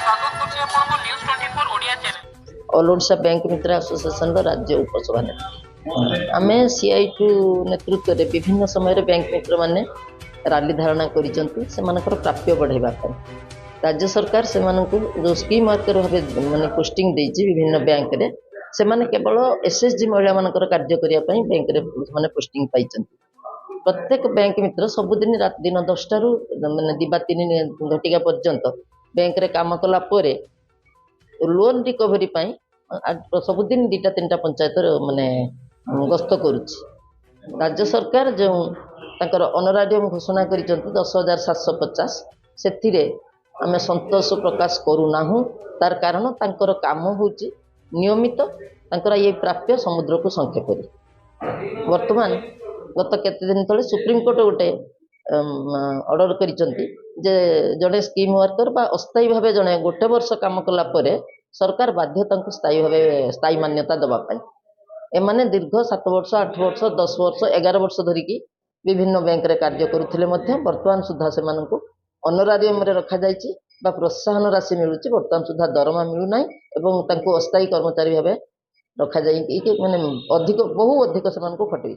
स्वागत करछि आपन news 24 Odia channel. All Odisha bank Mitra association राज्य उपसभानेत्री आमे सीआईटू नेतृत्व में विभिन्न समय बैंक मित्र माने राली धारणा करिसंती सेमानकर प्राप्य बढ़ाइबा राज्य सरकार से जो स्कीम वर्कर भाव माने पोस्टिंग देछि विभिन्न बैंक रे से माने केवल एसएचजी महिला मानकर कार्य करिया पई बैंक रे माने पोस्टिंग पाइचंती। प्रत्येक बैंक मित्र सबुदिन रात दिन 10 रु माने दिबा 3 घटिका पर्यंत बैंक रे काम कला परे लोन रिकवरी पाई सबुदिन 2-3टा पंचायत माने गस्त करुच्ची। राज्य सरकार जो तांकर ऑनरारियम घोषणा करिसंती 10,750 सेथिरे आमे संतोष प्रकाश करूनाहु। तार कारण तांकर काम होची नियमित तांकर ये प्राप्य समुद्र को संख्या करी वर्तमान गत केते दिन तले सुप्रीम कोर्ट गोटे ऑर्डर करिसंती जे जड़े स्कीम वर्कर बा अस्थायी भाव जड़े गोटे वर्ष काम कला परे सरकार बाध्य स्थायी मान्यता दबा पाई। एमाने दीर्घ 7 वर्ष 8 वर्ष 10 वर्ष 11 वर्ष धरिकी विभिन्न बैंक रे कार्य करुथिले मध्य वर्तमान सुधा से मानकु ऑनरारियम रे रखा जायछि बा प्रोत्साहन राशि मिलुछि। वर्तमान सुधा दरमा मिलु नाही एवं तांको अस्थायी कर्मचारी भाबे रखा जाई कि माने अधिक बहु अधिक से मानकु खटै।